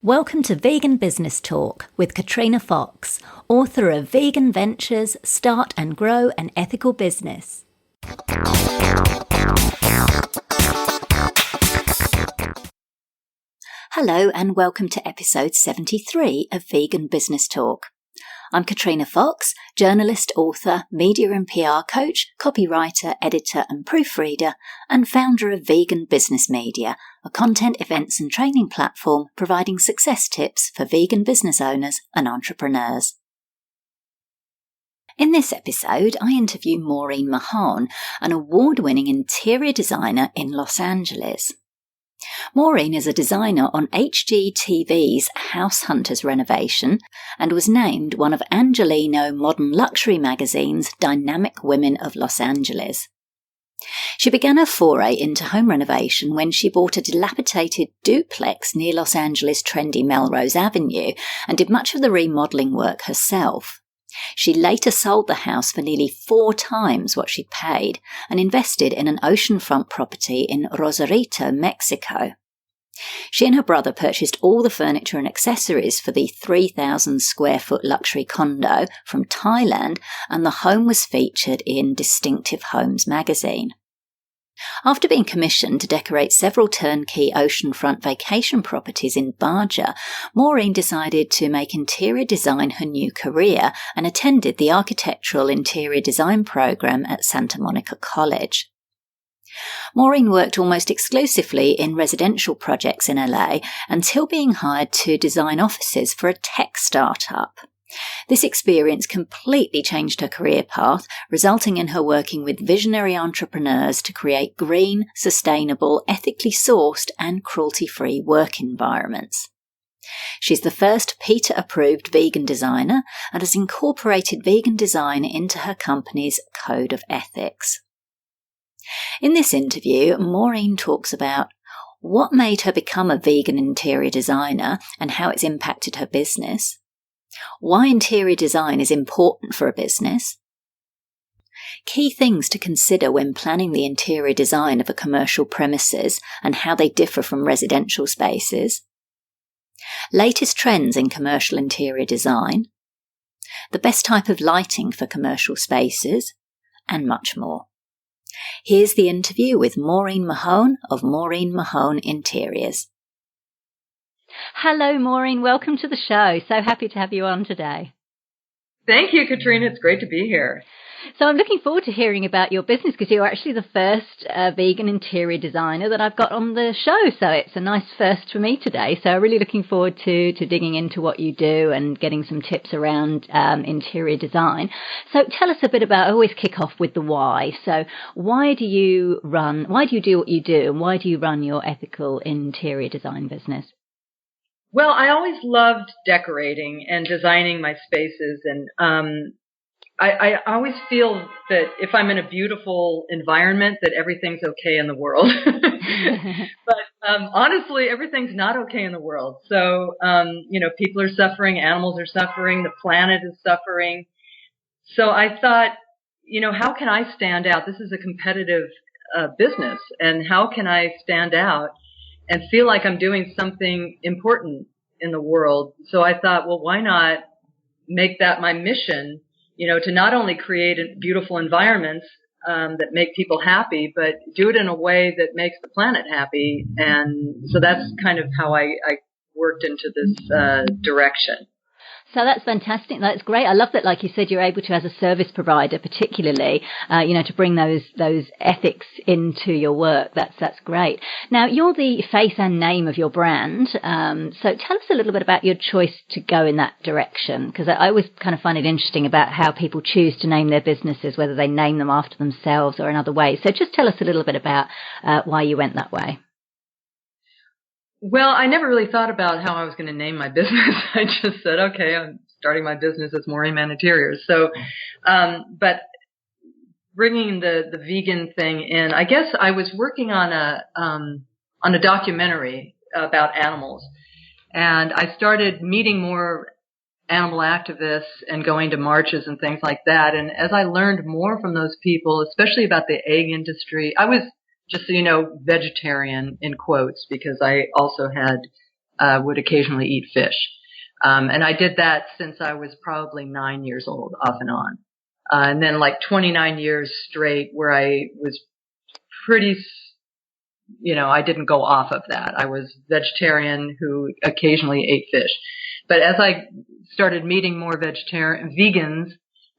Welcome to Vegan Business Talk with Katrina Fox, author of Vegan Ventures, Start and Grow an Ethical Business. Hello and welcome to episode 73 of Vegan Business Talk. I'm Katrina Fox, journalist, author, media and PR coach, copywriter, editor and proofreader, and founder of Vegan Business Media, a content, events and training platform providing success tips for vegan business owners and entrepreneurs. In this episode, I interview Maureen Mahon, an award-winning interior designer in Los Angeles. Maureen is a designer on HGTV's House Hunters renovation and was named one of Angelino Modern Luxury magazine's Dynamic Women of Los Angeles. She began her foray into home renovation when she bought a dilapidated duplex near Los Angeles' trendy Melrose Avenue and did much of the remodeling work herself. She later sold the house for nearly 4 times what she'd paid and invested in an oceanfront property in Rosarito, Mexico. She and her brother purchased all the furniture and accessories for the 3,000 square foot luxury condo from Thailand, and the home was featured in Distinctive Homes magazine. After being commissioned to decorate several turnkey oceanfront vacation properties in Baja, Maureen decided to make interior design her new career and attended the Architectural Interior Design program at Santa Monica College. Maureen worked almost exclusively in residential projects in LA until being hired to design offices for a tech startup. This experience completely changed her career path, resulting in her working with visionary entrepreneurs to create green, sustainable, ethically sourced and cruelty-free work environments. She's the first PETA-approved vegan designer and has incorporated vegan design into her company's code of ethics. In this interview, Maureen talks about what made her become a vegan interior designer and how it's impacted her business, why interior design is important for a business, key things to consider when planning the interior design of a commercial premises and how they differ from residential spaces, latest trends in commercial interior design, the best type of lighting for commercial spaces, and much more. Here's the interview with Maureen Mahon of Maureen Mahon Interiors. Hello, Maureen. Welcome to the show. So happy to have you on today. Thank you, Katrina. It's great to be here. So I'm looking forward to hearing about your business because you're actually the first vegan interior designer that I've got on the show. So it's a nice first for me today. So I'm really looking forward to digging into what you do and getting some tips around interior design. So tell us a bit about, I always kick off with the why. So why do you do what you do, and why do you run your ethical interior design business? Well, I always loved decorating and designing my spaces, and I always feel that if I'm in a beautiful environment, that everything's okay in the world. But honestly, everything's not okay in the world. So, people are suffering, animals are suffering, the planet is suffering. So I thought, how can I stand out? This is a competitive business, and how can I stand out and feel like I'm doing something important in the world? So I thought, well, why not make that my mission, to not only create beautiful environments that make people happy, but do it in a way that makes the planet happy. And so that's kind of how I worked into this direction. So that's fantastic. That's great. I love that, like you said, you're able to, as a service provider, particularly, to bring those ethics into your work. That's great. Now, you're the face and name of your brand. So tell us a little bit about your choice to go in that direction, because I always kind of find it interesting about how people choose to name their businesses, whether they name them after themselves or in other ways. So just tell us a little bit about why you went that way. Well, I never really thought about how I was going to name my business. I just said, okay, I'm starting my business as Maureen Mahon Interiors. So, but bringing the vegan thing in, I guess I was working on a documentary about animals, and I started meeting more animal activists and going to marches and things like that. And as I learned more from those people, especially about the egg industry, I was just so you know, vegetarian in quotes, because I also had would occasionally eat fish. And I did that since I was probably 9 years old, off and on. And then like 29 years straight where I was pretty, I didn't go off of that. I was vegetarian who occasionally ate fish. But as I started meeting more vegans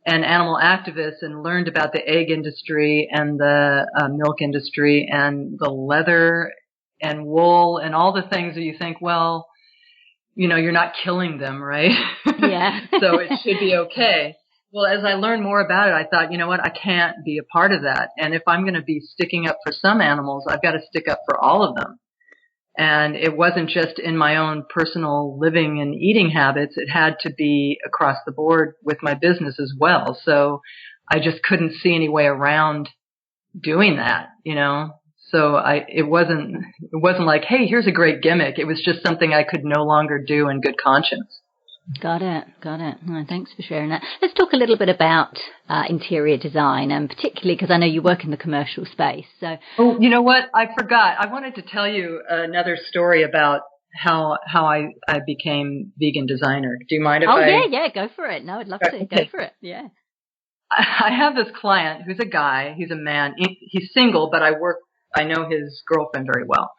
and animal activists and learned about the egg industry and the milk industry and the leather and wool and all the things that you think, well, you're not killing them, right? Yeah. So it should be okay. Well, as I learned more about it, I thought, you know what, I can't be a part of that. And if I'm going to be sticking up for some animals, I've got to stick up for all of them. And it wasn't just in my own personal living and eating habits. It had to be across the board with my business as well. So I just couldn't see any way around doing that, So it wasn't like, hey, here's a great gimmick. It was just something I could no longer do in good conscience. Got it. No, thanks for sharing that. Let's talk a little bit about interior design, and particularly because I know you work in the commercial space. So, oh, you know what? I forgot. I wanted to tell you another story about how I became vegan designer. Do you mind if yeah, go for it. No, I'd love to. Okay. Go for it. Yeah. I have this client who's a guy. He's a man. He's single, but I know his girlfriend very well,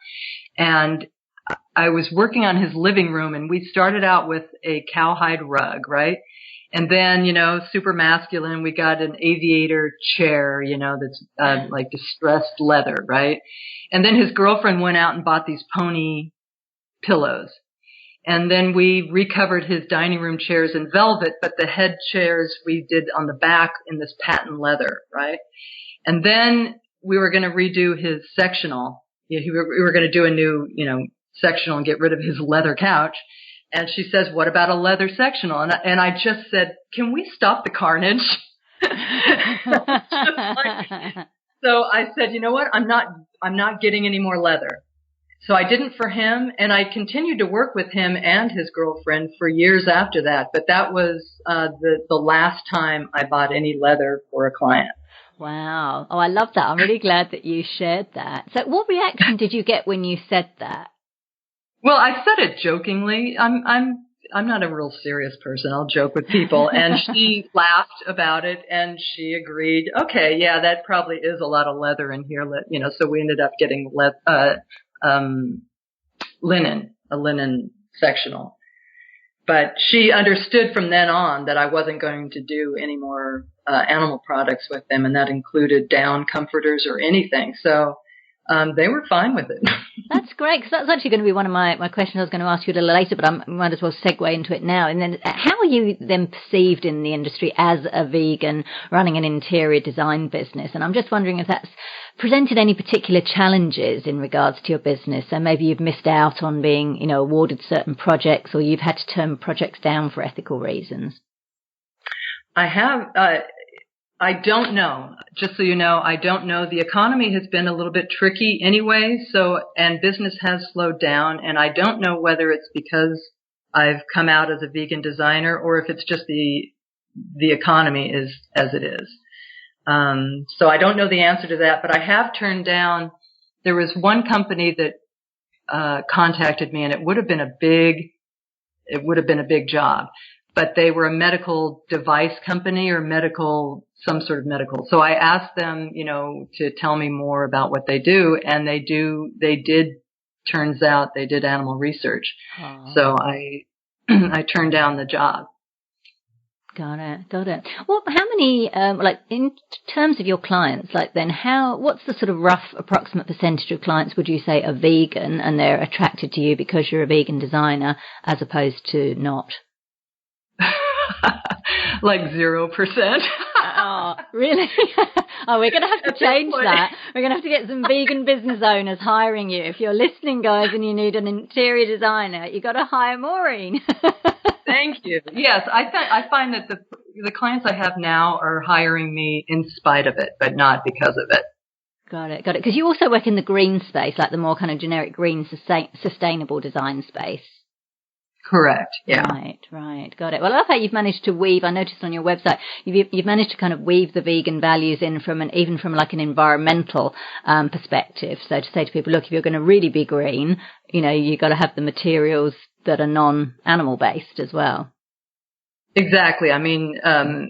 and I was working on his living room, and we started out with a cowhide rug, right? And then, super masculine, we got an aviator chair, that's like distressed leather, right? And then his girlfriend went out and bought these pony pillows. And then we recovered his dining room chairs in velvet, but the head chairs we did on the back in this patent leather, right? And then we were going to redo his sectional. We were going to do a new, sectional and get rid of his leather couch. And she says, what about a leather sectional? And I just said, can we stop the carnage? So I said, you know what? I'm not getting any more leather. So I didn't for him, and I continued to work with him and his girlfriend for years after that. But that was the last time I bought any leather for a client. Wow. Oh, I love that. I'm really glad that you shared that. So what reaction did you get when you said that? Well, I said it jokingly. I'm not a real serious person. I'll joke with people. And she laughed about it, and she agreed, okay, yeah, that probably is a lot of leather in here. So we ended up getting a linen sectional. But she understood from then on that I wasn't going to do any more animal products with them, and that included down comforters or anything. So they were fine with it. That's great, because that's actually going to be one of my questions I was going to ask you a little later, but I might as well segue into it now. And then how are you then perceived in the industry as a vegan running an interior design business? And I'm just wondering if that's presented any particular challenges in regards to your business. So maybe you've missed out on being, awarded certain projects, or you've had to turn projects down for ethical reasons. I have. I don't know. Just so you know, I don't know. The economy has been a little bit tricky anyway, and business has slowed down, and I don't know whether it's because I've come out as a vegan designer or if it's just the economy is as it is. So I don't know the answer to that, but I have turned down. There was one company that contacted me, and it would have been a big job, but they were a medical device company or some sort of medical. So I asked them, to tell me more about what they do, and they did, turns out they did animal research. Aww. So I turned down the job. Got it. Well, how many, in terms of your clients, what's the sort of rough approximate percentage of clients would you say are vegan and they're attracted to you because you're a vegan designer as opposed to not? Like 0%. Oh, really? Oh, we're going to have to change that. We're going to have to get some vegan business owners hiring you. If you're listening, guys, and you need an interior designer, you got to hire Maureen. Thank you. Yes, I find that the clients I have now are hiring me in spite of it, but not because of it. Got it. Because you also work in the green space, like the more kind of generic green, sustainable design space. Correct. Yeah. Right. Got it. Well, I love how you've managed to weave. I noticed on your website you've managed to kind of weave the vegan values in even from like an environmental perspective. So to say to people, look, if you're going to really be green, you got to have the materials that are non-animal based as well. Exactly. I mean, I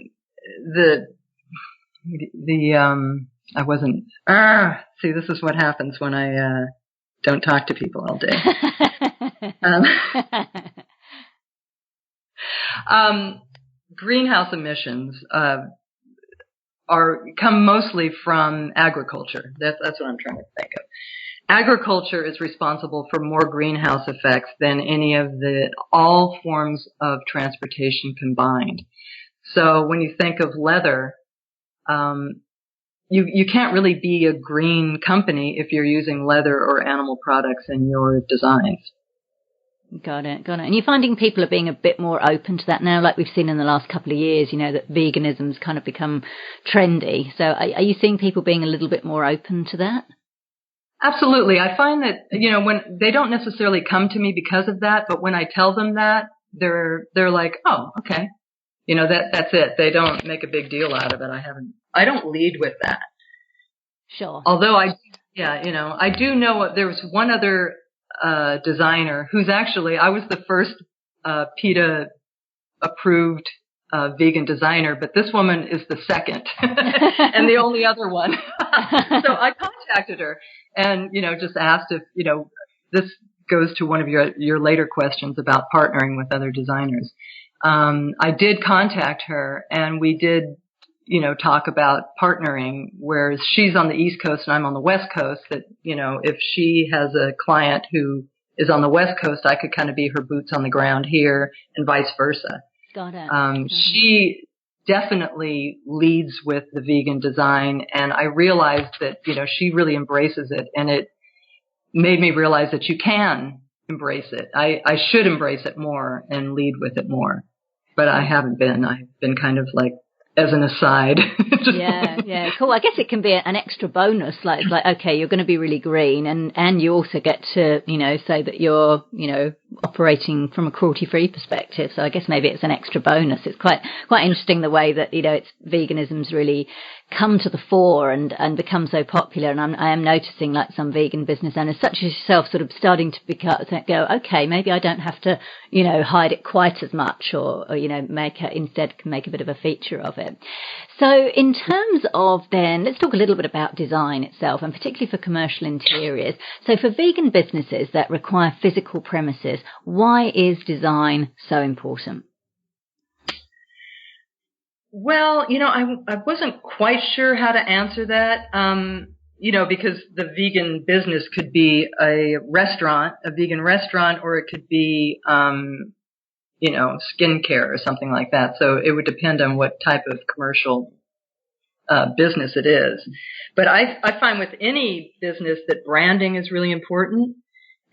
wasn't. See, this is what happens when I don't talk to people all day. Greenhouse emissions come mostly from agriculture. That's what I'm trying to think of. Agriculture is responsible for more greenhouse effects than any of all forms of transportation combined. So when you think of leather, you can't really be a green company if you're using leather or animal products in your designs. Got it. And you're finding people are being a bit more open to that now, like we've seen in the last couple of years, that veganism's kind of become trendy. So are you seeing people being a little bit more open to that? Absolutely. I find that, when they don't necessarily come to me because of that, but when I tell them that, they're like, oh, okay. That's it. They don't make a big deal out of it. I don't lead with that. Sure. Although I do know there was one other designer who's actually, I was the first PETA approved vegan designer, but this woman is the second and the only other one. So I contacted her and, just asked if, this goes to one of your later questions about partnering with other designers. I did contact her and we did, talk about partnering, whereas she's on the East Coast and I'm on the West Coast, that, if she has a client who is on the West Coast, I could kind of be her boots on the ground here and vice versa. Got it. She definitely leads with the vegan design, and I realized that, she really embraces it, and it made me realize that you can embrace it. I should embrace it more and lead with it more, but I haven't been. I've been kind of like as an aside. Yeah, cool. I guess it can be an extra bonus, like okay, you're going to be really green, and you also get to say that you're operating from a cruelty-free perspective. So I guess maybe it's an extra bonus. It's quite interesting the way that it's veganism's really come to the fore and become so popular. And I am noticing like some vegan business owners, such as yourself, sort of starting to go, okay, maybe I don't have to hide it quite as much, or instead can make a bit of a feature of it. So in terms of then, let's talk a little bit about design itself, and particularly for commercial interiors. So for vegan businesses that require physical premises, why is design so important? Well, I wasn't quite sure how to answer that, because the vegan business could be a vegan restaurant, or it could be, skincare or something like that. So it would depend on what type of commercial business it is. But I find with any business that branding is really important,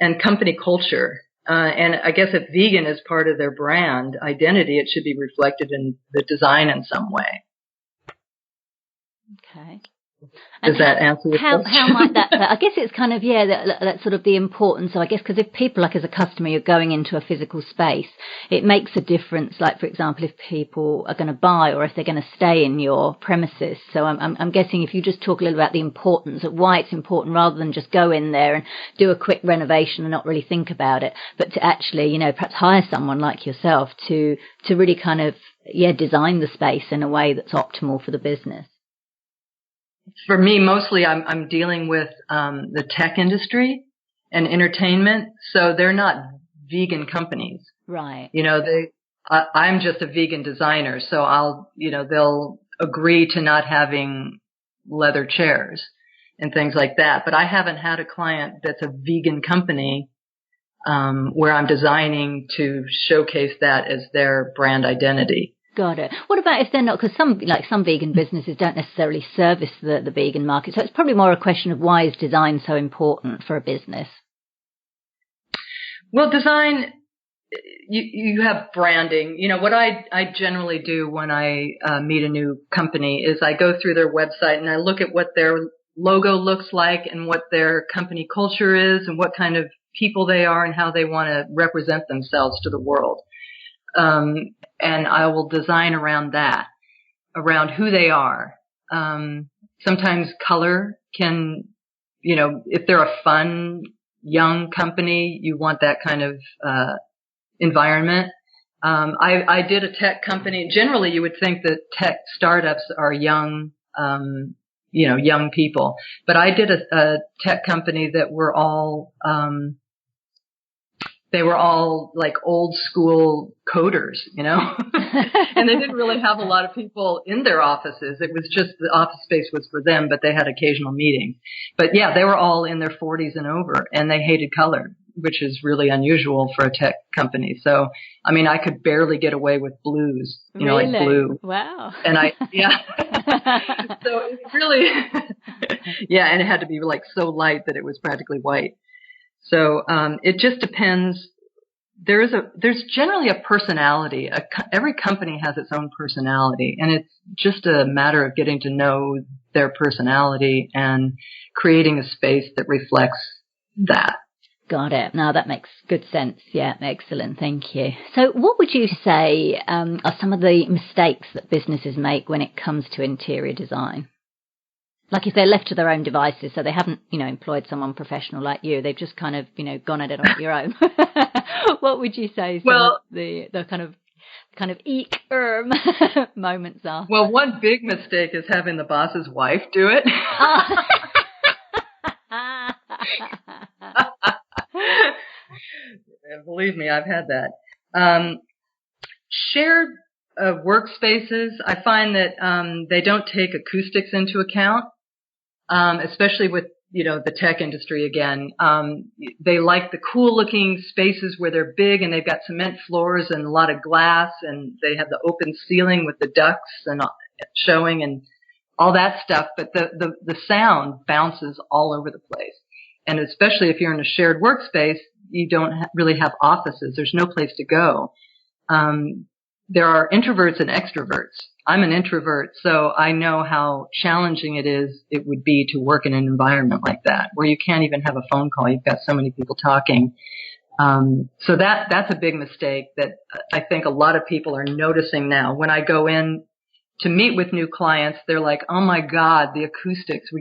and company culture. And I guess if vegan is part of their brand identity, it should be reflected in the design in some way. Okay. Does that answer your question? How might that? I guess it's kind of that's sort of the importance. So I guess because if people, like as a customer, you're going into a physical space, it makes a difference. Like for example, if people are going to buy or if they're going to stay in your premises. So I'm guessing if you just talk a little about the importance of why it's important, rather than just go in there and do a quick renovation and not really think about it, but to actually perhaps hire someone like yourself to really kind of design the space in a way that's optimal for the business. For me, mostly I'm dealing with the tech industry and entertainment, so they're not vegan companies. Right. I'm just a vegan designer, so they'll agree to not having leather chairs and things like that. But I haven't had a client that's a vegan company where I'm designing to showcase that as their brand identity. Got it. What about if they're not, because some vegan businesses don't necessarily service the vegan market, so it's probably more a question of why is design so important for a business? Well, design, you have branding. What I generally do when I meet a new company is I go through their website and I look at what their logo looks like and what their company culture is and what kind of people they are and how they want to represent themselves to the world. And I will design around that, around who they are. Sometimes color can, if they're a fun, young company, you want that kind of environment. I did a tech company. Generally, you would think that tech startups are young, young people. But I did a tech company that were all, they were all like old school coders, and they didn't really have a lot of people in their offices. It was just the office space was for them, but they had occasional meetings. But yeah, they were all in their 40s and over, and they hated color, which is really unusual for a tech company. So, I mean, I could barely get away with blues, really? like blue. Wow. And so it really, yeah, and it had to be like so light that it was practically white. So, it just depends. There's generally a personality. Every company has its own personality, and it's just a matter of getting to know their personality and creating a space that reflects that. Got it. Now that makes good sense. Yeah, excellent. Thank you. So what would you say are some of the mistakes that businesses make when it comes to interior design? Like if they're left to their own devices, so they haven't, employed someone professional like you, they've just kind of, gone at it on your own. What would you say the kind of moments are? Well, one big mistake is having the boss's wife do it. Believe me, I've had that. Shared workspaces, I find that they don't take acoustics into account, especially with the tech industry again. They like the cool looking spaces where they're big and they've got cement floors and a lot of glass, and they have the open ceiling with the ducts and showing and all that stuff. But the sound bounces all over the place. And especially if you're in a shared workspace, you don't really have offices. There's no place to go. There are introverts and extroverts. I'm an introvert, so I know how challenging it would be to work in an environment like that, where you can't even have a phone call. You've got so many people talking. So that's a big mistake that I think a lot of people are noticing now. When I go in to meet with new clients, they're like, "Oh my God, the acoustics! We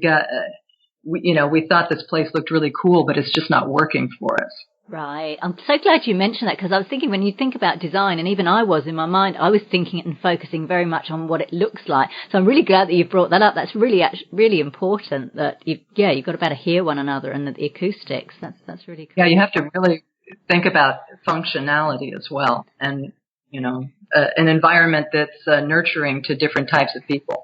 thought this place looked really cool, but it's just not working for us." Right. I'm so glad you mentioned that, because I was thinking when you think about design, and even I was in my mind, I was thinking and focusing very much on what it looks like. So I'm really glad that you brought that up. That's really important that you've got to be able to hear one another and the acoustics. That's really cool. Yeah, you have to really think about functionality as well, and an environment that's nurturing to different types of people.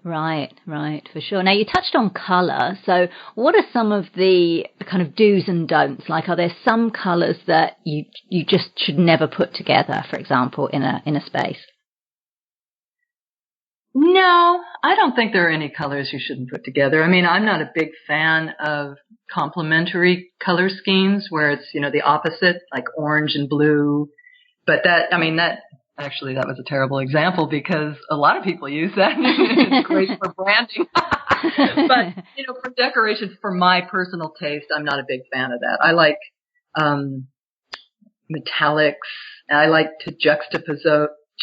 Right, for sure. Now, you touched on colour. So what are some of the kind of do's and don'ts? Like, are there some colours that you just should never put together, for example, in a space? No, I don't think there are any colors you shouldn't put together. I mean, I'm not a big fan of complementary color schemes where it's, the opposite, like orange and blue. But actually, that was a terrible example because a lot of people use that. It's great for branding. But, for decoration, for my personal taste, I'm not a big fan of that. I like metallics. I like to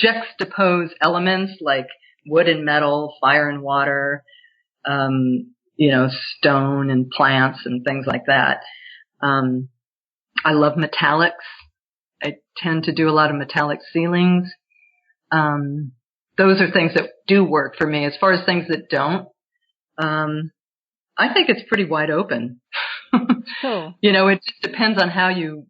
juxtapose elements like wood and metal, fire and water, stone and plants and things like that. I love metallics. I tend to do a lot of metallic ceilings. Those are things that do work for me. As far as things that don't, I think it's pretty wide open. Cool. It just depends on how you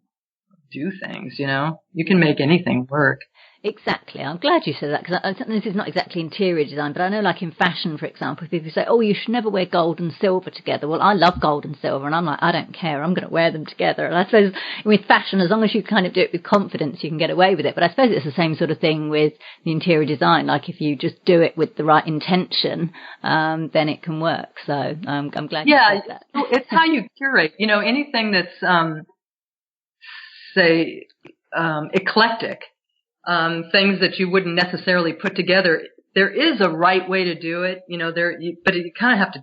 do things, You can make anything work. Exactly. I'm glad you said that, because this is not exactly interior design, but I know, like in fashion, for example, people say, "Oh, you should never wear gold and silver together." Well, I love gold and silver, and I'm like, I don't care. I'm going to wear them together. And I suppose with fashion, as long as you kind of do it with confidence, you can get away with it. But I suppose it's the same sort of thing with the interior design. Like if you just do it with the right intention, then it can work. So I'm glad you said that. It's how you curate. Anything that's, say, eclectic. Things that you wouldn't necessarily put together. There is a right way to do it, but you kind of have to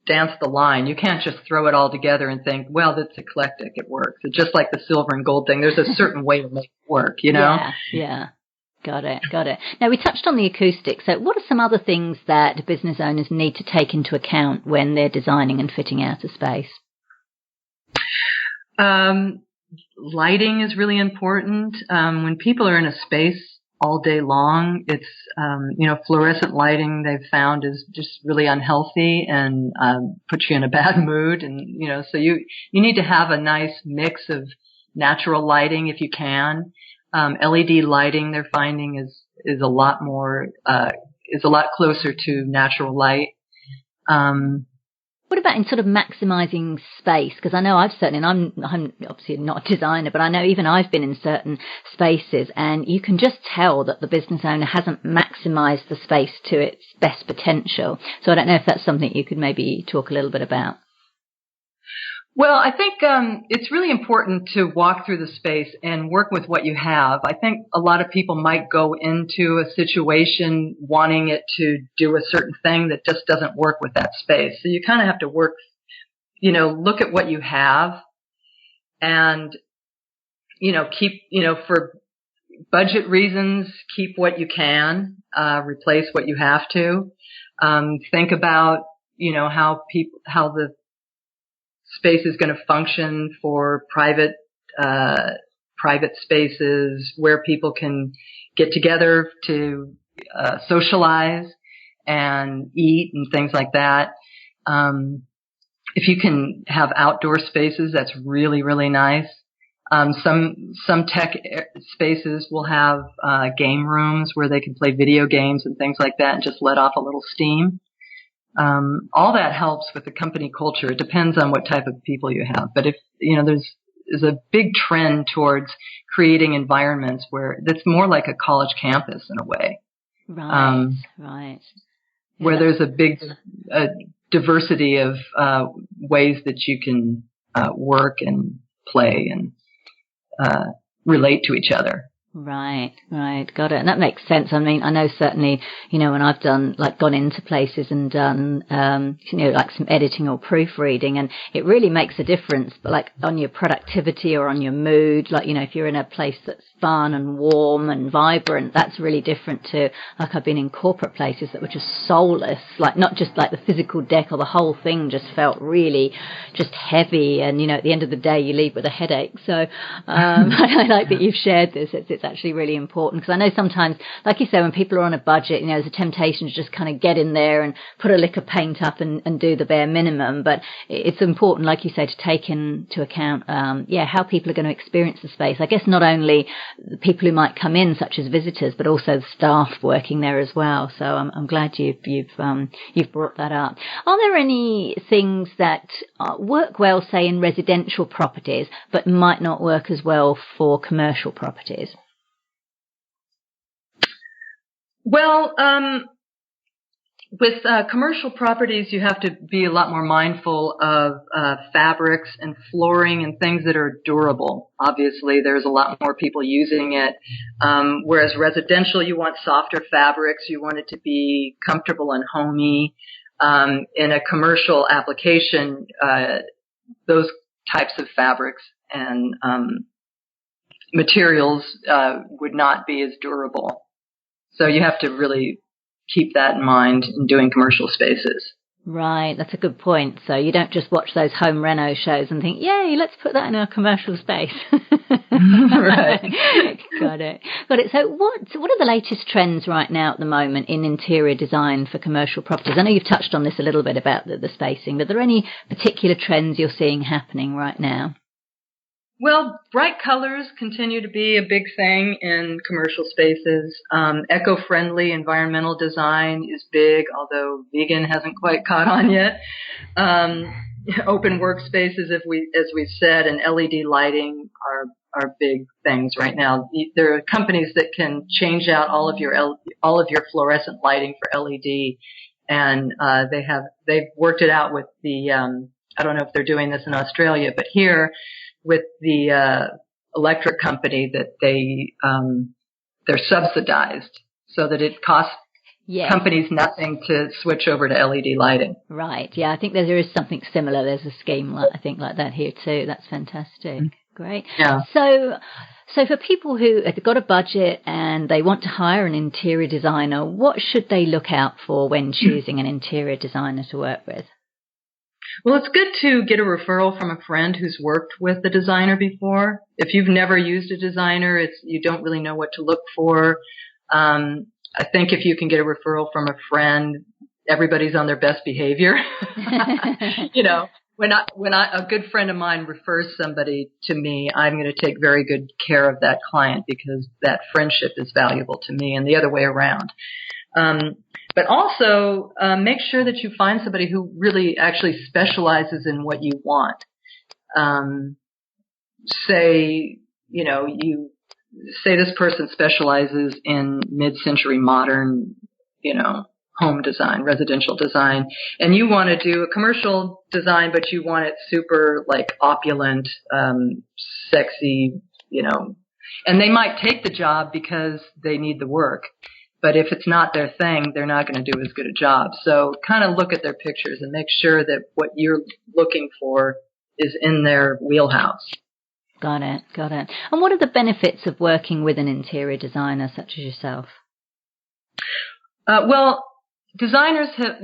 dance the line. You can't just throw it all together and think, well, that's eclectic. It works. It's just like the silver and gold thing. There's a certain way to make it work, you know? Yeah. Got it. Now, we touched on the acoustics. So what are some other things that business owners need to take into account when they're designing and fitting out a space? Lighting is really important. When people are in a space all day long, it's, fluorescent lighting they've found is just really unhealthy and puts you in a bad mood. And, so you need to have a nice mix of natural lighting if you can. LED lighting they're finding is a lot closer to natural light. What about in sort of maximizing space? Because I know I'm obviously not a designer, but I know even I've been in certain spaces and you can just tell that the business owner hasn't maximized the space to its best potential. So I don't know if that's something you could maybe talk a little bit about. Well, I think it's really important to walk through the space and work with what you have. I think a lot of people might go into a situation wanting it to do a certain thing that just doesn't work with that space. So you kind of have to work, look at what you have and, keep, for budget reasons, keep what you can, replace what you have to. Think about, how the space is going to function for private spaces where people can get together to socialize and eat and things like that. If you can have outdoor spaces, that's really, really nice. Some tech spaces will have game rooms where they can play video games and things like that and just let off a little steam. All that helps with the company culture. It depends on what type of people you have. But if, there's a big trend towards creating environments where that's more like a college campus in a way. Right. Where there's a big diversity of ways that you can work and play and relate to each other. Right. Got it. And that makes sense. I mean, I know certainly, when I've gone into places and done, like some editing or proofreading, and it really makes a difference, but like on your productivity or on your mood, like, if you're in a place that's fun and warm and vibrant, that's really different to, like, I've been in corporate places that were just soulless, like not just like the physical deck or the whole thing just felt really just heavy. And, at the end of the day, you leave with a headache. So, I like that you've shared this. It's actually really important because I know sometimes, like you say, when people are on a budget, there's a temptation to just kind of get in there and put a lick of paint up and do the bare minimum. But it's important, like you say, to take into account, how people are going to experience the space. I guess not only the people who might come in, such as visitors, but also the staff working there as well. So I'm glad you've brought that up. Are there any things that work well, say, in residential properties, but might not work as well for commercial properties? Well, with commercial properties, you have to be a lot more mindful of fabrics and flooring and things that are durable. Obviously, there's a lot more people using it, whereas residential, you want softer fabrics. You want it to be comfortable and homey. In a commercial application, those types of fabrics and materials would not be as durable. So you have to really keep that in mind in doing commercial spaces. Right, that's a good point. So you don't just watch those home reno shows and think, yay, let's put that in a commercial space. Right. Got it. So what are the latest trends right now at the moment in interior design for commercial properties? I know you've touched on this a little bit about the spacing, but are there any particular trends you're seeing happening right now? Well, bright colors continue to be a big thing in commercial spaces. Eco-friendly environmental design is big, although vegan hasn't quite caught on yet. Open workspaces, as we said, and LED lighting are big things right now. There are companies that can change out all of your fluorescent lighting for LED, and they've worked it out with the I don't know if they're doing this in Australia, but here with the electric company that they're subsidized so that it costs companies nothing to switch over to LED lighting. Right. Yeah, I think there is something similar. There's a scheme like that here too. That's fantastic. Great. Yeah. So for people who have got a budget and they want to hire an interior designer, what should they look out for when choosing an interior designer to work with? Well, it's good to get a referral from a friend who's worked with the designer before. If you've never used a designer, you don't really know what to look for. I think if you can get a referral from a friend, everybody's on their best behavior. You know, when a good friend of mine refers somebody to me, I'm going to take very good care of that client because that friendship is valuable to me, and the other way around. But also make sure that you find somebody who really actually specializes in what you want. Say this person specializes in mid-century modern, home design, residential design, and you want to do a commercial design, but you want it super like opulent, sexy, and they might take the job because they need the work. But if it's not their thing, they're not going to do as good a job. So kind of look at their pictures and make sure that what you're looking for is in their wheelhouse. Got it. And what are the benefits of working with an interior designer such as yourself? Well, designers have,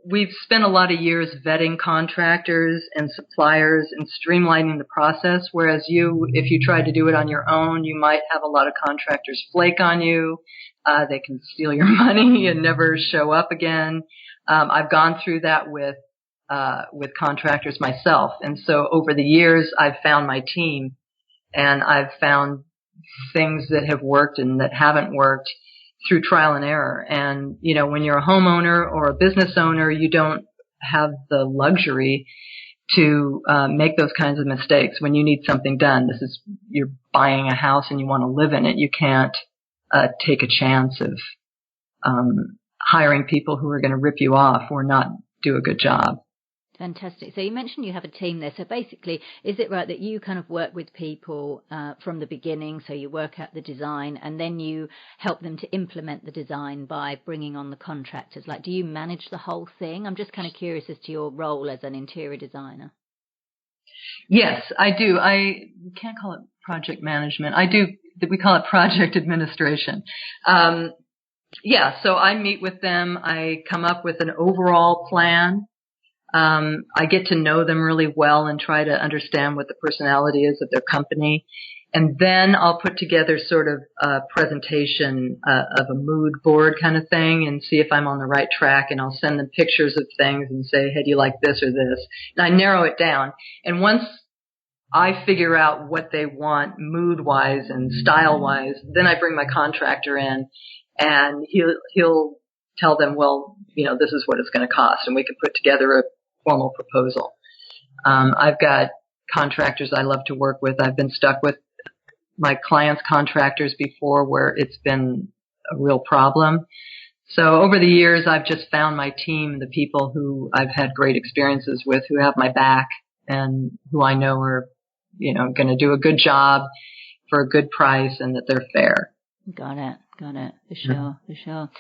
we've spent a lot of years vetting contractors and suppliers and streamlining the process, whereas if you tried to do it on your own, you might have a lot of contractors flake on you. They can steal your money and never show up again. I've gone through that with contractors myself. And so over the years, I've found my team and I've found things that have worked and that haven't worked through trial and error. And, when you're a homeowner or a business owner, you don't have the luxury to make those kinds of mistakes. When you need something done, you're buying a house and you want to live in it. You can't take a chance of hiring people who are going to rip you off or not do a good job. Fantastic. So you mentioned you have a team there. So basically, is it right that you kind of work with people from the beginning? So you work out the design and then you help them to implement the design by bringing on the contractors. Like, do you manage the whole thing? I'm just kind of curious as to your role as an interior designer. Yes, I do. We can't call it project management. We call it project administration. So I meet with them. I come up with an overall plan. I get to know them really well and try to understand what the personality is of their company. And then I'll put together sort of a presentation of a mood board kind of thing and see if I'm on the right track. And I'll send them pictures of things and say, hey, do you like this or this? And I narrow it down. And once I figure out what they want mood-wise and style-wise, then I bring my contractor in and he'll tell them, well, this is what it's going to cost. And we can put together a formal proposal. I've got contractors I love to work with. I've been stuck with my clients' contractors before where it's been a real problem. So over the years, I've just found my team, the people who I've had great experiences with, who have my back and who I know are, going to do a good job for a good price and that they're fair. Got it. For sure.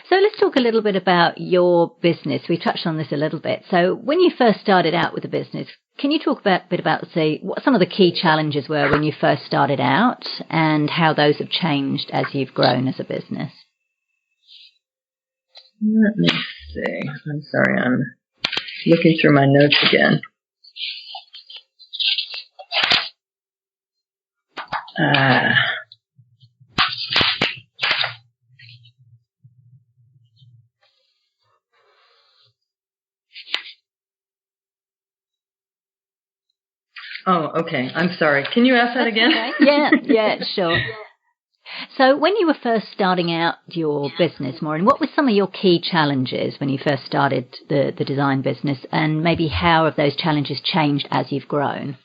So let's talk a little bit about your business. We touched on this a little bit. So when you first started out with the business, can you talk a bit about, say, what some of the key challenges were when you first started out and how those have changed as you've grown as a business? Let me see. I'm sorry, I'm looking through my notes again. Oh, okay. I'm sorry. Can you ask that again? Okay. Yeah, sure. So when you were first starting out your business, Maureen, what were some of your key challenges when you first started the design business, and maybe how have those challenges changed as you've grown?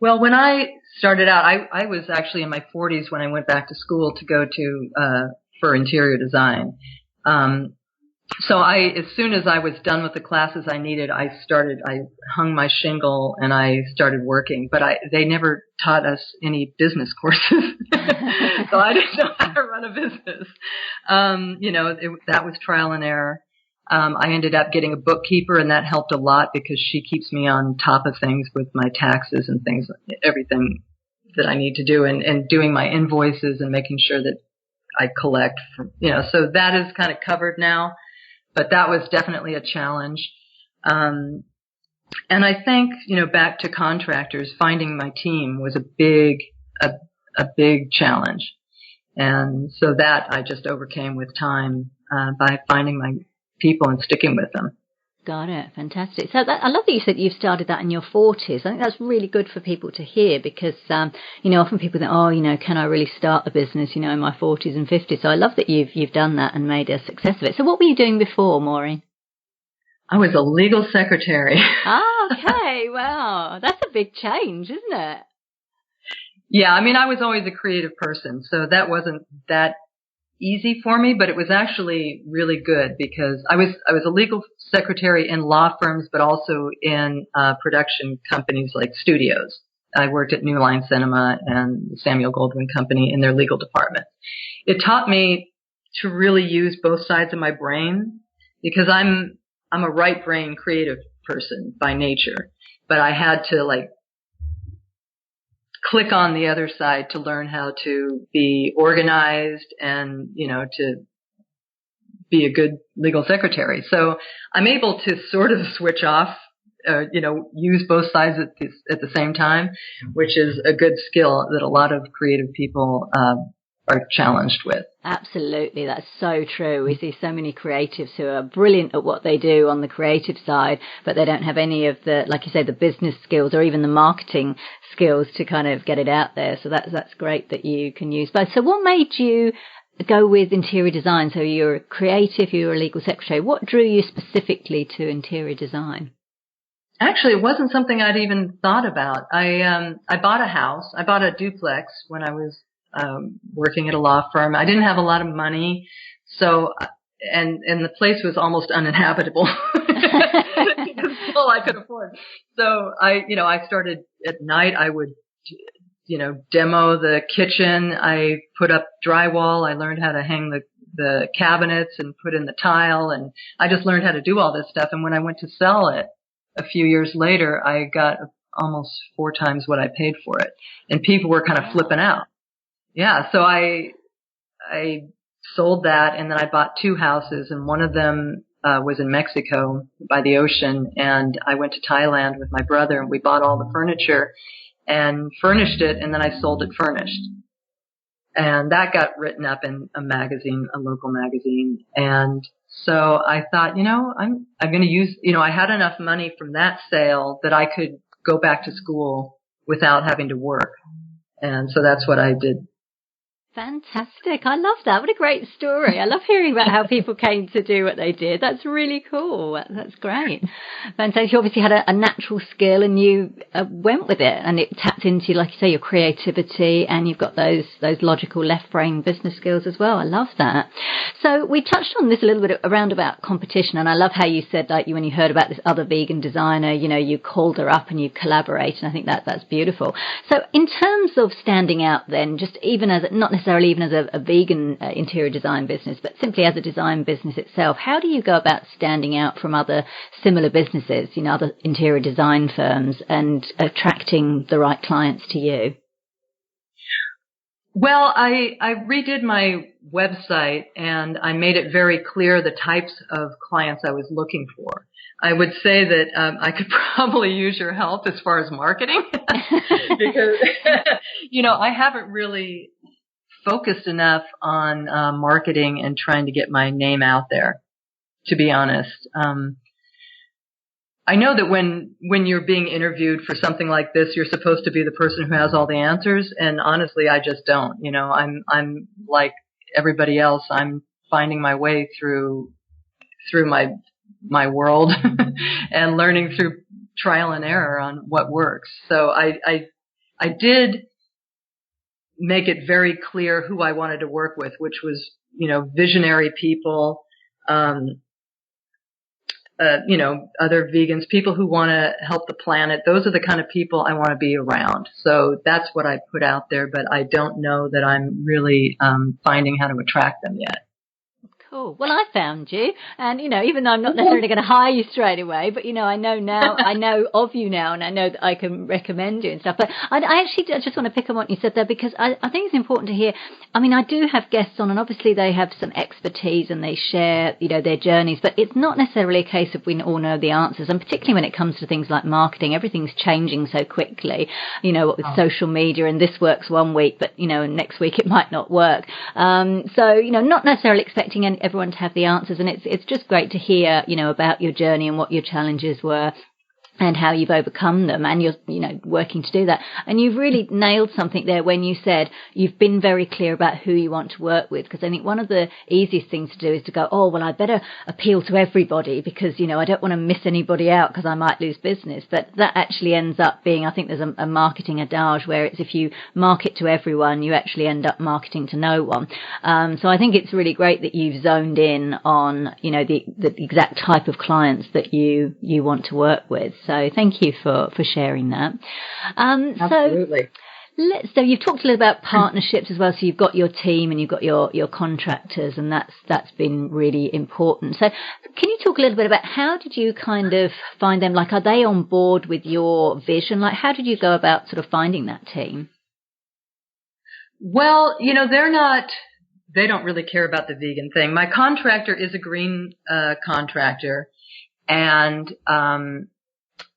Well, when I started out, I was actually in my 40s when I went back to school to go for interior design. So as soon as I was done with the classes I needed, I hung my shingle and I started working, but they never taught us any business courses. So I didn't know how to run a business. That was trial and error. I ended up getting a bookkeeper, and that helped a lot because she keeps me on top of things with my taxes and things, everything that I need to do, and doing my invoices and making sure that I collect so that is kind of covered now. But that was definitely a challenge. And I think, back to contractors, finding my team was a big challenge. And so that I just overcame with time, by finding my people and sticking with them. Got it. Fantastic. So I love that you said you've started that in your 40s. I think that's really good for people to hear because, often people think, can I really start a business, in my 40s and 50s? So I love that you've done that and made a success of it. So what were you doing before, Maureen? I was a legal secretary. Okay. Wow. That's a big change, isn't it? Yeah. I was always a creative person, so that wasn't that easy for me, but it was actually really good because I was a legal secretary in law firms, but also in production companies like studios. I worked at New Line Cinema and Samuel Goldwyn Company in their legal department. It taught me to really use both sides of my brain because I'm a right brain creative person by nature, but I had to click on the other side to learn how to be organized and, to be a good legal secretary. So I'm able to sort of switch off, use both sides at the same time, which is a good skill that a lot of creative people are challenged with. Absolutely. That's so true. We see so many creatives who are brilliant at what they do on the creative side, but they don't have any of the, like you say, the business skills or even the marketing skills to kind of get it out there. So that's great that you can use both. So what made you go with interior design? So you're a creative, you're a legal secretary. What drew you specifically to interior design? Actually, it wasn't something I'd even thought about. I bought a house. I bought a duplex when I was working at a law firm. I didn't have a lot of money, so and the place was almost uninhabitable. That's all I could afford. So I started at night. I would demo the kitchen. I put up drywall. I learned how to hang the cabinets and put in the tile, and I just learned how to do all this stuff. And when I went to sell it a few years later, I got almost 4 times what I paid for it, and people were kind of flipping out. Yeah, so I sold that, and then I bought 2 houses, and one of them was in Mexico by the ocean, and I went to Thailand with my brother, and we bought all the furniture and furnished it, and then I sold it furnished. And that got written up in a magazine, a local magazine. And so I thought, I'm going to use, I had enough money from that sale that I could go back to school without having to work. And so that's what I did. Fantastic. I love that. What a great story. I love hearing about how people came to do what they did. That's really cool. That's great. Fantastic. You obviously had a natural skill and you went with it, and it tapped into, like you say, your creativity, and you've got those logical left brain business skills as well. I love that. So we touched on this a little bit around about competition, and I love how you said, when you heard about this other vegan designer, you called her up and you collaborate, and I think that's beautiful. So in terms of standing out then, just even as, not necessarily even as a vegan interior design business, but simply as a design business itself, how do you go about standing out from other similar businesses, other interior design firms, and attracting the right clients to you? Well, I redid my website, and I made it very clear the types of clients I was looking for. I would say that I could probably use your help as far as marketing because, I haven't really focused enough on marketing and trying to get my name out there, to be honest. I know that when you're being interviewed for something like this, you're supposed to be the person who has all the answers, and honestly, I just don't. I'm like everybody else. I'm finding my way through my world and learning through trial and error on what works. So I did make it very clear who I wanted to work with, which was, visionary people, other vegans, people who want to help the planet. Those are the kind of people I want to be around. So that's what I put out there, but I don't know that I'm really finding how to attract them yet. Cool. Well, I found you, and even though I'm not necessarily going to hire you straight away, but I know now, I know of you now, and I know that I can recommend you and stuff. But I just want to pick on what you said there, because I think it's important to hear. I mean, I do have guests on, and obviously they have some expertise and they share, their journeys, but it's not necessarily a case of we all know the answers. And particularly when it comes to things like marketing, everything's changing so quickly, with social media, and this works one week, but, next week it might not work. So, not necessarily expecting everyone to have the answers, and it's just great to hear, about your journey and what your challenges were and how you've overcome them, and you're, working to do that. And you've really nailed something there when you said you've been very clear about who you want to work with, because I think one of the easiest things to do is to go, oh, well, I better appeal to everybody because, I don't want to miss anybody out because I might lose business. But that actually ends up being, I think there's a marketing adage where it's if you market to everyone, you actually end up marketing to no one. So I think it's really great that you've zoned in on, the exact type of clients that you want to work with. So thank you for sharing that. Absolutely. So you've talked a little about partnerships as well. So you've got your team and you've got your contractors, and that's been really important. So can you talk a little bit about how did you kind of find them? Like, are they on board with your vision? Like, how did you go about sort of finding that team? Well, they don't really care about the vegan thing. My contractor is a green contractor, and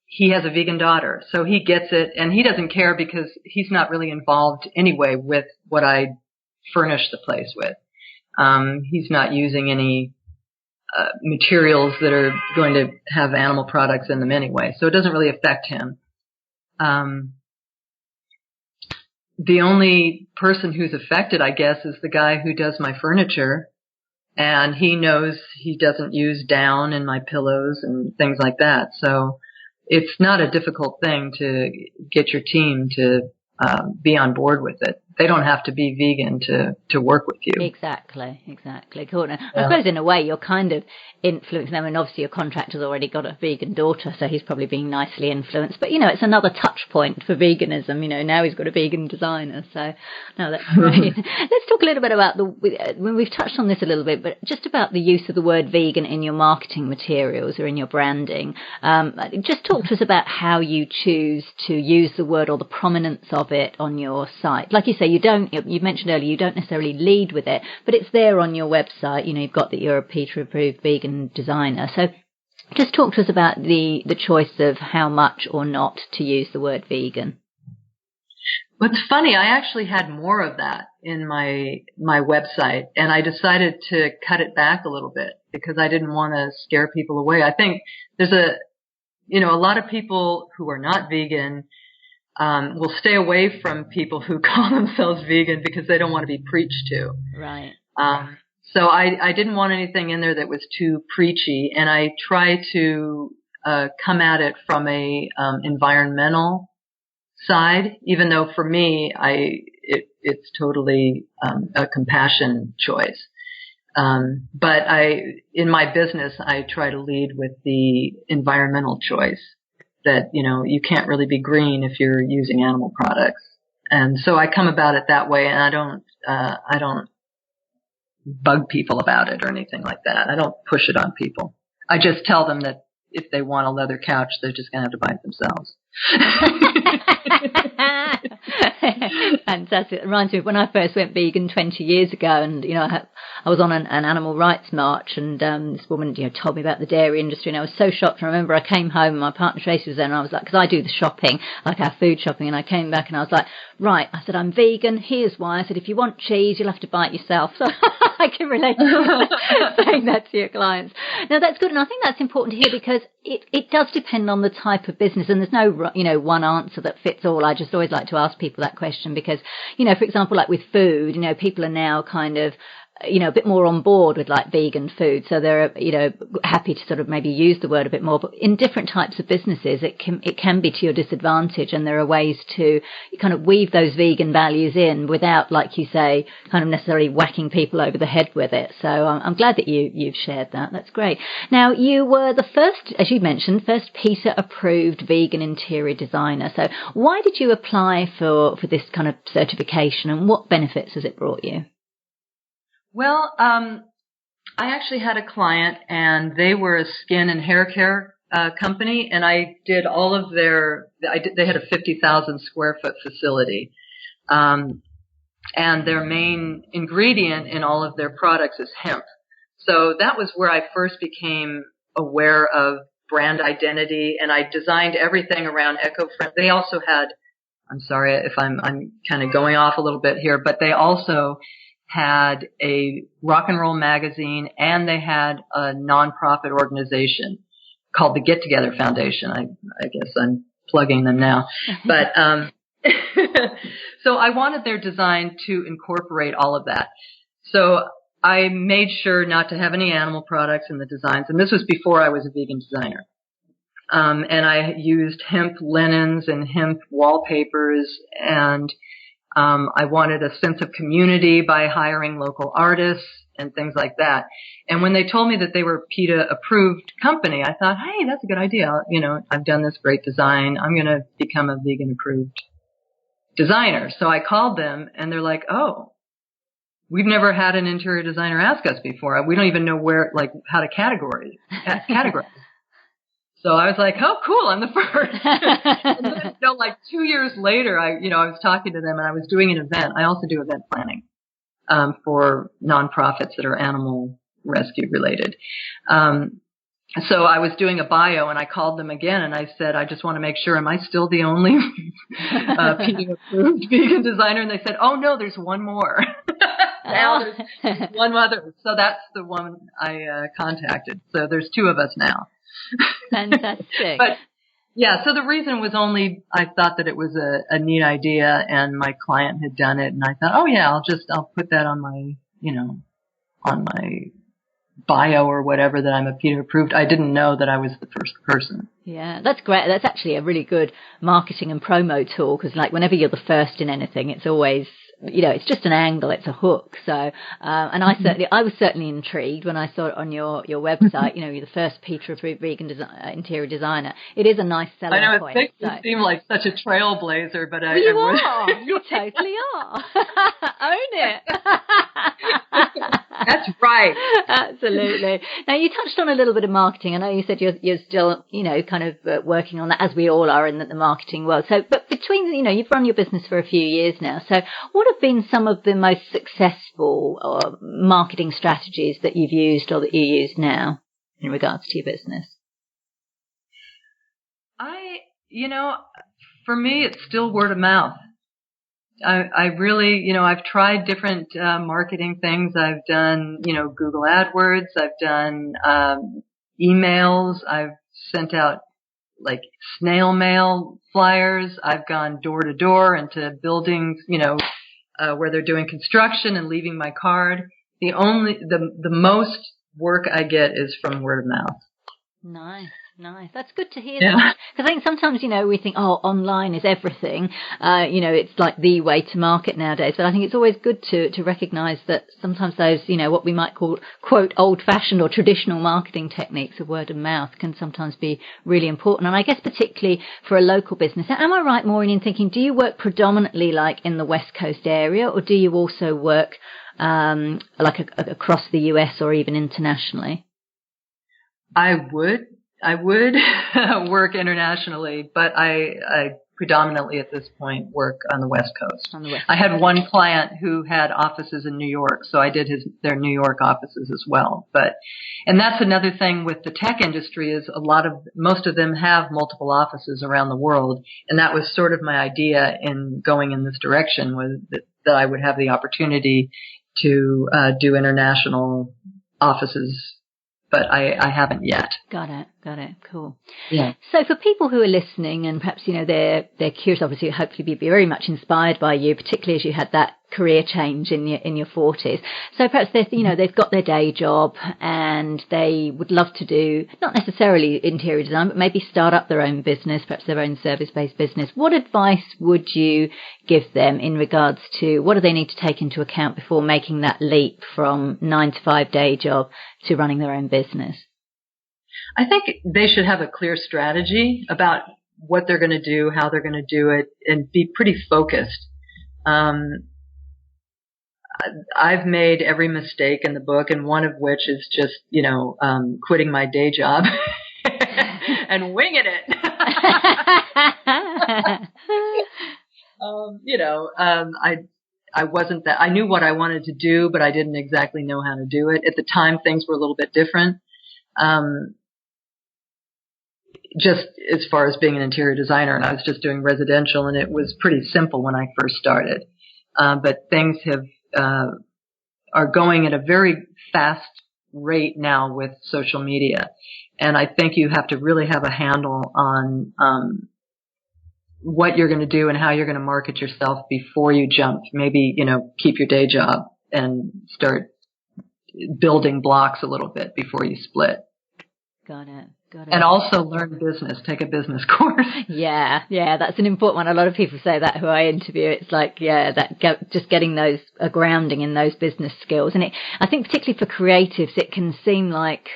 he has a vegan daughter, so he gets it, and he doesn't care because he's not really involved anyway with what I furnish the place with. He's not using any materials that are going to have animal products in them anyway, so it doesn't really affect him. The only person who's affected, I guess, is the guy who does my furniture, and he knows he doesn't use down in my pillows and things like that, so it's not a difficult thing to get your team to be on board with it. They don't have to be vegan to work with you. Exactly. Cool. Now, I suppose in a way you're kind of influencing them, and obviously your contractor's already got a vegan daughter, so he's probably being nicely influenced. But, it's another touch point for veganism. Now he's got a vegan designer. So, no, that's great. Let's talk a little bit about when we've touched on this a little bit, but just about the use of the word vegan in your marketing materials or in your branding. Just talk to us about how you choose to use the word or the prominence of it on your site. Like you say, you mentioned earlier, you don't necessarily lead with it, but it's there on your website. You've got that you're a PETA approved vegan designer. So just talk to us about the choice of how much or not to use the word vegan. Well, it's funny. I actually had more of that in my website, and I decided to cut it back a little bit because I didn't want to scare people away. I think there's a lot of people who are not vegan will stay away from people who call themselves vegan because they don't want to be preached to. Right. So I didn't want anything in there that was too preachy, and I try to come at it from a environmental side, even though for me it's totally a compassion choice. But in my business, I try to lead with the environmental choice. That, you can't really be green if you're using animal products. And so I come about it that way, and I don't bug people about it or anything like that. I don't push it on people. I just tell them that if they want a leather couch, they're just going to have to buy it themselves. Fantastic. It reminds me of when I first went vegan 20 years ago, and I was on an animal rights march, and this woman told me about the dairy industry, and I was so shocked. I remember I came home and my partner Tracy was there, and I was like, because I do the shopping, like our food shopping, and I came back and I was like, right, I said, I'm vegan, here's why. I said, if you want cheese, you'll have to buy it yourself. So I can relate to saying that to your clients. Now that's good, and I think that's important to hear because it does depend on the type of business, and there's no one answer that fits all. I just always like to ask people that question because, for example, like with food, people are now kind of a bit more on board with like vegan food. So they're, happy to sort of maybe use the word a bit more, but in different types of businesses, it can be to your disadvantage. And there are ways to kind of weave those vegan values in without, like you say, kind of necessarily whacking people over the head with it. So I'm glad that you've shared that. That's great. Now, you were the first, as you mentioned, first PETA approved vegan interior designer. So why did you apply for this kind of certification, and what benefits has it brought you? Well, I actually had a client, and they were a skin and hair care company, and I did all of they had a 50,000 square foot facility. And their main ingredient in all of their products is hemp. So that was where I first became aware of brand identity, and I designed everything around eco-friendly. They also had, I'm sorry if I'm kind of going off a little bit here, but they also had a rock and roll magazine, and they had a nonprofit organization called the Get Together Foundation. I guess I'm plugging them now. But so I wanted their design to incorporate all of that. So I made sure not to have any animal products in the designs, and this was before I was a vegan designer. And I used hemp linens and hemp wallpapers, and I wanted a sense of community by hiring local artists and things like that. And when they told me that they were a PETA approved company, I thought, hey, that's a good idea. I've done this great design. I'm going to become a vegan approved designer. So I called them, and they're like, oh, we've never had an interior designer ask us before. We don't even know how to categorize. So I was like, oh, cool, I'm the first. And then, 2 years later, I was talking to them, and I was doing an event. I also do event planning for nonprofits that are animal rescue related. So I was doing a bio, and I called them again, and I said, I just want to make sure, am I still the only PETA-approved vegan designer? And they said, oh, no, there's one more. Now there's one other. So that's the one I contacted. So there's two of us now. Fantastic. But yeah, so the reason was only I thought that it was a neat idea, and my client had done it, and I thought, oh yeah, I'll put that on my on my bio or whatever, that I'm a PETA approved. I didn't know that I was the first person. Yeah, that's great. That's actually a really good marketing and promo tool, because whenever you're the first in anything, it's always, it's just an angle, it's a hook. So, and I was certainly intrigued when I saw it on your website. You're the first PETA approved vegan interior designer. It is a nice selling point. I know, it makes me seem like such a trailblazer, but you are. You totally are. Own it. That's right. Absolutely. Now, you touched on a little bit of marketing. I know you said you're still, kind of working on that, as we all are in the marketing world. So, but between, you've run your business for a few years now. So what have been some of the most successful marketing strategies that you've used or that you use now in regards to your business? For me, it's still word of mouth. I really, I've tried different marketing things. I've done, Google AdWords. I've done emails. I've sent out snail mail flyers. I've gone door to door into buildings, where they're doing construction, and leaving my card. The most work I get is from word of mouth. Nice. That's good to hear. Yeah. Because I think sometimes, we think, oh, online is everything. It's like the way to market nowadays. But I think it's always good to recognize that sometimes those, what we might call, quote, old-fashioned or traditional marketing techniques of word of mouth can sometimes be really important. And I guess particularly for a local business. Am I right, Maureen, in thinking, do you work predominantly in the West Coast area, or do you also work across the US or even internationally? I would work internationally, but I predominantly at this point work on the West Coast. I had one client who had offices in New York, so I did their New York offices as well. And that's another thing with the tech industry, is most of them have multiple offices around the world, and that was sort of my idea in going in this direction, was that I would have the opportunity to do international offices. But I haven't yet. Got it. Cool. Yeah. So for people who are listening, and perhaps, they're curious, obviously, hopefully be very much inspired by you, particularly as you had that career change in your 40s. So perhaps they've got their day job and they would love to do, not necessarily interior design, but maybe start up their own business, perhaps their own service-based business. What advice would you give them in regards to what do they need to take into account before making that leap from 9-to-5 day job to running their own business? I think they should have a clear strategy about what they're going to do, how they're going to do it, and be pretty focused. I've made every mistake in the book, and one of which is just, quitting my day job and winging it. I wasn't that, I knew what I wanted to do, but I didn't exactly know how to do it. At the time, things were a little bit different. Just as far as being an interior designer, and I was just doing residential, and it was pretty simple when I first started. But things are going at a very fast rate now with social media. And I think you have to really have a handle on what you're going to do and how you're going to market yourself before you jump. Maybe, keep your day job and start building blocks a little bit before you split. Got it. And also learn business, take a business course. Yeah, that's an important one. A lot of people say that who I interview. It's like, just getting those, a grounding in those business skills. And I think particularly for creatives, it can seem like,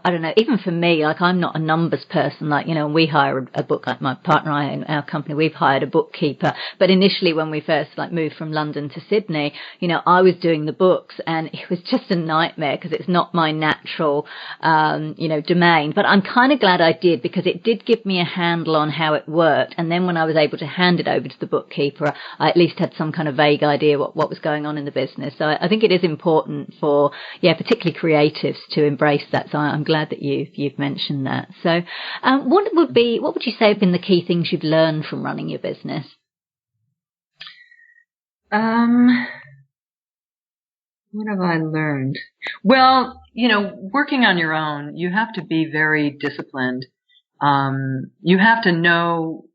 I don't know, even for me, like I'm not a numbers person, like, we hire a book, like my partner and I in our company, we've hired a bookkeeper. But initially when we first moved from London to Sydney, I was doing the books and it was just a nightmare because it's not my natural, domain. But I'm kind of glad I did because it did give me a handle on how it worked. And then when I was able to hand it over to the bookkeeper, I at least had some kind of vague idea what was going on in the business. So I think it is important for, particularly creatives to embrace that. So I'm glad that you've mentioned that. So what would you say have been the key things you've learned from running your business? What have I learned? Well, working on your own, you have to be very disciplined. You have to know,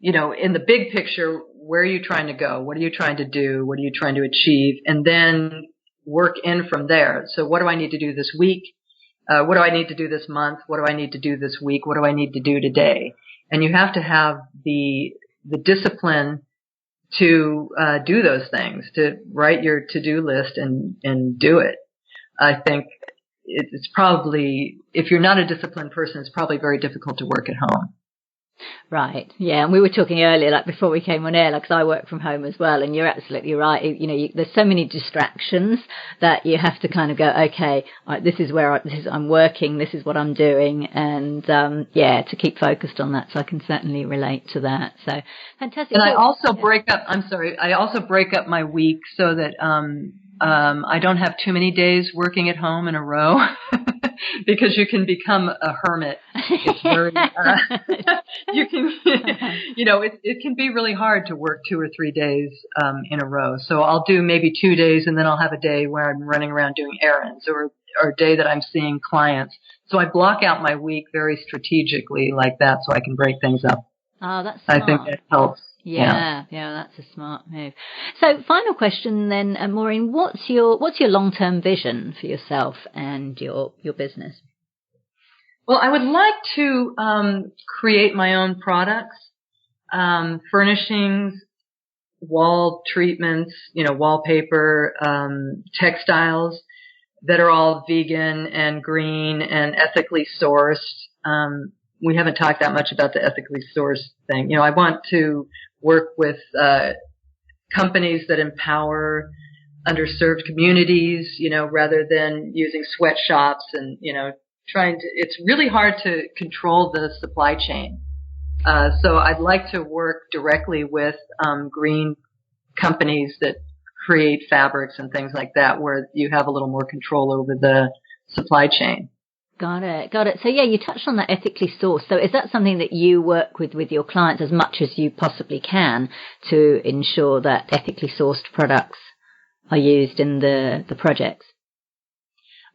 in the big picture, where are you trying to go? What are you trying to do? What are you trying to achieve? And then work in from there. So what do I need to do this week? What do I need to do this month? What do I need to do this week? What do I need to do today? And you have to have the discipline to do those things, to write your to-do list and do it. I think it's probably, if you're not a disciplined person, it's probably very difficult to work at home. Right. Yeah. And we were talking earlier, before we came on air, because I work from home as well. And you're absolutely right. There's so many distractions that you have to kind of go, okay, this is where I'm working. This is what I'm doing. And, to keep focused on that. So I can certainly relate to that. So fantastic. And I also break up my week so that, I don't have too many days working at home in a row. Because you can become a hermit. It's very, it can be really hard to work 2 or 3 days in a row. So I'll do maybe 2 days and then I'll have a day where I'm running around doing errands or a day that I'm seeing clients. So I block out my week very strategically like that so I can break things up. Oh, that's smart. I think that helps. Yeah, that's a smart move. So, final question then, Maureen, what's your long-term vision for yourself and your business? Well, I would like to create my own products, furnishings, wall treatments, wallpaper, textiles that are all vegan and green and ethically sourced. We haven't talked that much about the ethically sourced thing. I want to work with companies that empower underserved communities, rather than using sweatshops and, it's really hard to control the supply chain. So I'd like to work directly with green companies that create fabrics and things like that where you have a little more control over the supply chain. Got it. So you touched on that ethically sourced. So is that something that you work with your clients as much as you possibly can to ensure that ethically sourced products are used in the projects?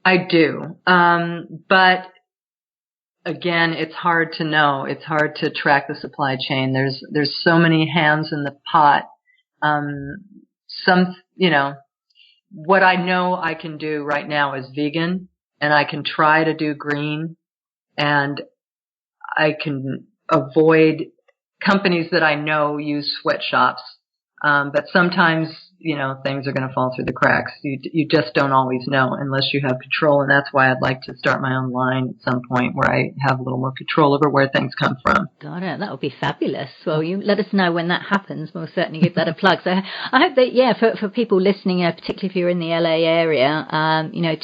I do. But again, it's hard to know. It's hard to track the supply chain. There's so many hands in the pot. what I know I can do right now is vegan, and I can try to do green, and I can avoid companies that I know use sweatshops. But sometimes, things are going to fall through the cracks. You just don't always know unless you have control. And that's why I'd like to start my own line at some point where I have a little more control over where things come from. Got it. That would be fabulous. Well, you let us know when that happens. We'll certainly give that a plug. So I hope that, for people listening, particularly if you're in the LA area,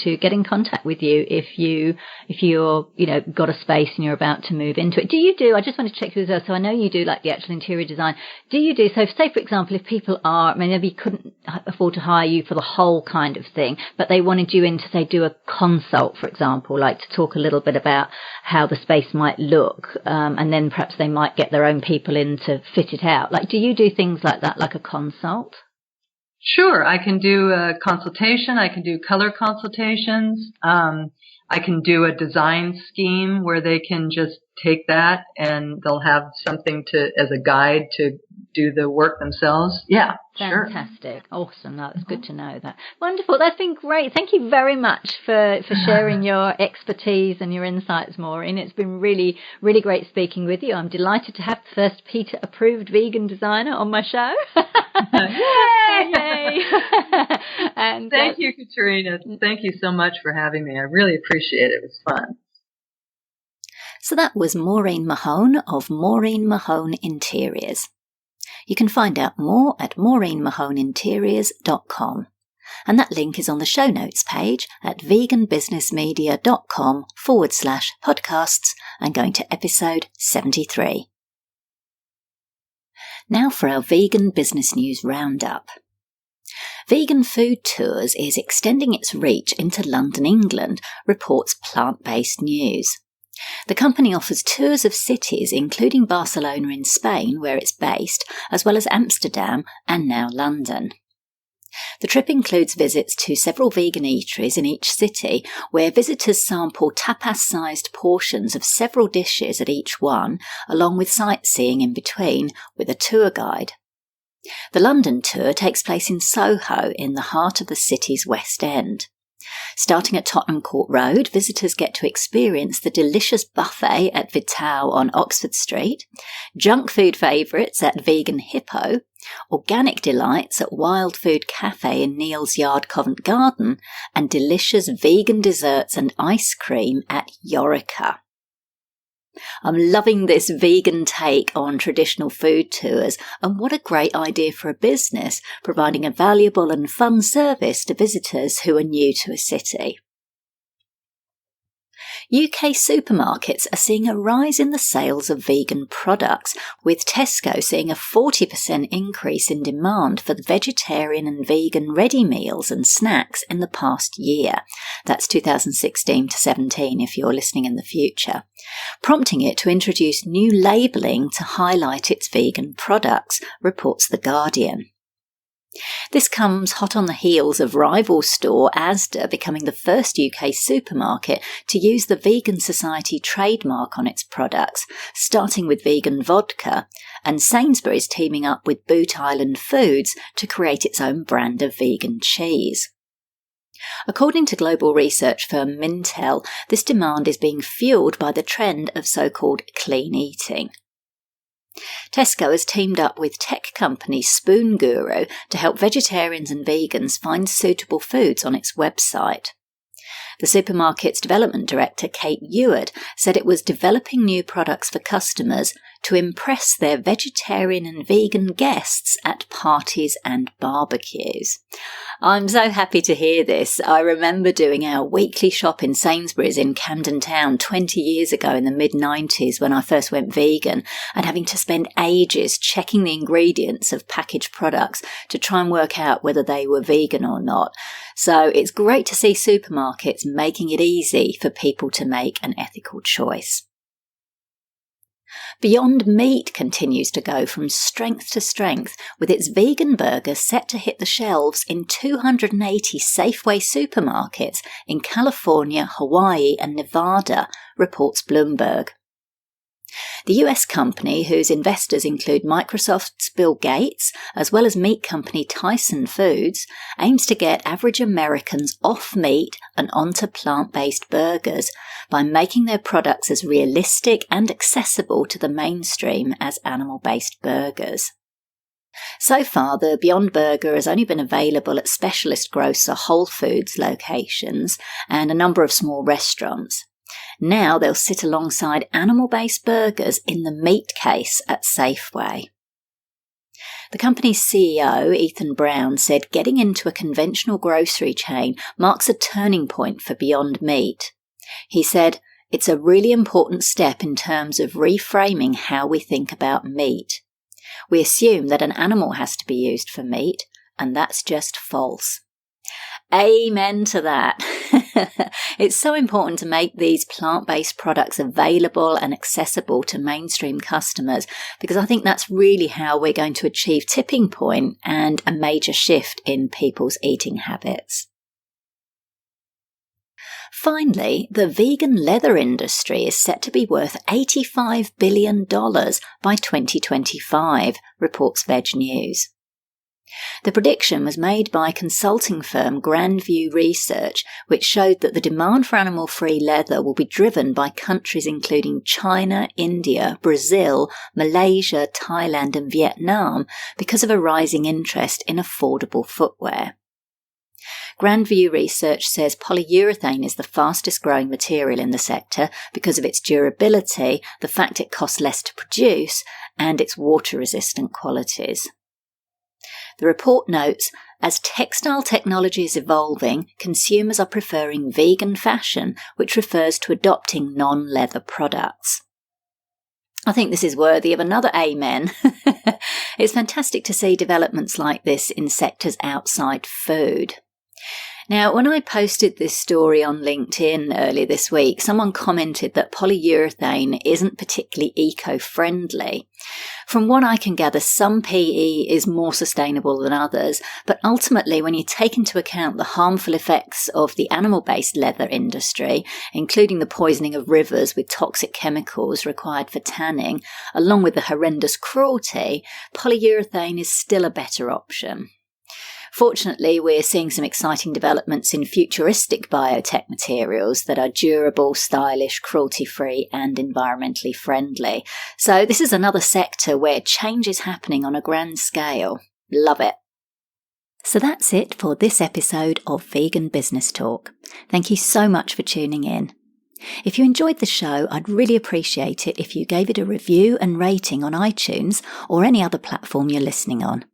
to get in contact with you if you're got a space and you're about to move into it. I just want to check you as well. So I know you do like the actual interior design. So say, for example, if people maybe couldn't afford to hire you for the whole kind of thing, but they wanted you in to, say, do a consult, for example, like to talk a little bit about how the space might look, and then perhaps they might get their own people in to fit it out. Like, do you do things like that, like a consult? Sure. I can do a consultation. I can do color consultations. I can do a design scheme where they can just take that and they'll have something as a guide to do the work themselves. Yeah, sure. Fantastic. Awesome. That's good to know that. Wonderful. That's been great. Thank you very much for sharing your expertise and your insights, Maureen. It's been really, really great speaking with you. I'm delighted to have the first PETA approved vegan designer on my show. Yay! And thank you, Katrina. Thank you so much for having me. I really appreciate it. It was fun. So that was Maureen Mahon of Maureen Mahon Interiors. You can find out more at maureenmahoninteriors.com. And that link is on the show notes page at veganbusinessmedia.com/podcasts and going to episode 73. Now for our Vegan Business News Roundup. Vegan Food Tours is extending its reach into London, England, reports Plant-Based News. The company offers tours of cities including Barcelona in Spain, where it's based, as well as Amsterdam and now London. The trip includes visits to several vegan eateries in each city, where visitors sample tapas-sized portions of several dishes at each one, along with sightseeing in between, with a tour guide. The London tour takes place in Soho, in the heart of the city's West End. Starting at Tottenham Court Road, visitors get to experience the delicious buffet at Vital on Oxford Street, junk food favourites at Vegan Hippo, organic delights at Wild Food Cafe in Neal's Yard, Covent Garden, and delicious vegan desserts and ice cream at Yorica. I'm loving this vegan take on traditional food tours, and what a great idea for a business, providing a valuable and fun service to visitors who are new to a city. UK supermarkets are seeing a rise in the sales of vegan products, with Tesco seeing a 40% increase in demand for the vegetarian and vegan ready meals and snacks in the past year. That's 2016 to 17 if you're listening in the future, prompting it to introduce new labelling to highlight its vegan products, reports The Guardian. This comes hot on the heels of rival store Asda becoming the first UK supermarket to use the Vegan Society trademark on its products, starting with vegan vodka, and Sainsbury's teaming up with Boot Island Foods to create its own brand of vegan cheese. According to global research firm Mintel, this demand is being fueled by the trend of so-called clean eating. Tesco has teamed up with tech company Spoon Guru to help vegetarians and vegans find suitable foods on its website. The supermarket's development director, Kate Ewart, said it was developing new products for customers to impress their vegetarian and vegan guests at parties and barbecues. I'm so happy to hear this. I remember doing our weekly shop in Sainsbury's in Camden Town 20 years ago in the mid-90s when I first went vegan, and having to spend ages checking the ingredients of packaged products to try and work out whether they were vegan or not. So it's great to see supermarkets making it easy for people to make an ethical choice. Beyond Meat continues to go from strength to strength, with its vegan burger set to hit the shelves in 280 Safeway supermarkets in California, Hawaii and Nevada, reports Bloomberg. The US company, whose investors include Microsoft's Bill Gates, as well as meat company Tyson Foods, aims to get average Americans off meat and onto plant-based burgers by making their products as realistic and accessible to the mainstream as animal-based burgers. So far, the Beyond Burger has only been available at specialist grocer Whole Foods locations and a number of small restaurants. Now they'll sit alongside animal-based burgers in the meat case at Safeway. The company's CEO, Ethan Brown, said getting into a conventional grocery chain marks a turning point for Beyond Meat. He said, "It's a really important step in terms of reframing how we think about meat. We assume that an animal has to be used for meat, and that's just false." Amen to that. It's so important to make these plant-based products available and accessible to mainstream customers, because I think that's really how we're going to achieve tipping point and a major shift in people's eating habits. Finally, the vegan leather industry is set to be worth $85 billion by 2025, reports Veg News. The prediction was made by consulting firm Grandview Research, which showed that the demand for animal-free leather will be driven by countries including China, India, Brazil, Malaysia, Thailand and Vietnam because of a rising interest in affordable footwear. Grandview Research says polyurethane is the fastest growing material in the sector because of its durability, the fact it costs less to produce, and its water-resistant qualities. The report notes, as textile technology is evolving, consumers are preferring vegan fashion, which refers to adopting non-leather products. I think this is worthy of another amen. It's fantastic to see developments like this in sectors outside food. Now, when I posted this story on LinkedIn earlier this week, someone commented that polyurethane isn't particularly eco-friendly. From what I can gather, some PE is more sustainable than others, but ultimately, when you take into account the harmful effects of the animal-based leather industry, including the poisoning of rivers with toxic chemicals required for tanning, along with the horrendous cruelty, polyurethane is still a better option. Fortunately, we're seeing some exciting developments in futuristic biotech materials that are durable, stylish, cruelty-free and environmentally friendly. So this is another sector where change is happening on a grand scale. Love it. So that's it for this episode of Vegan Business Talk. Thank you so much for tuning in. If you enjoyed the show, I'd really appreciate it if you gave it a review and rating on iTunes or any other platform you're listening on.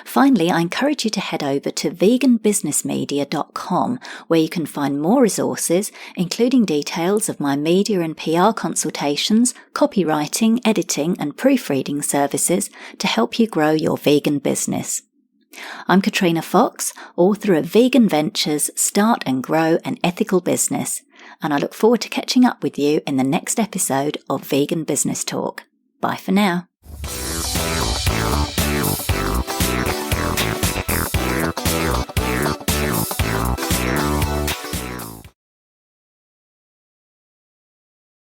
Finally, I encourage you to head over to veganbusinessmedia.com, where you can find more resources, including details of my media and PR consultations, copywriting, editing and proofreading services to help you grow your vegan business. I'm Katrina Fox, author of Vegan Ventures, Start and Grow an Ethical Business, and I look forward to catching up with you in the next episode of Vegan Business Talk. Bye for now.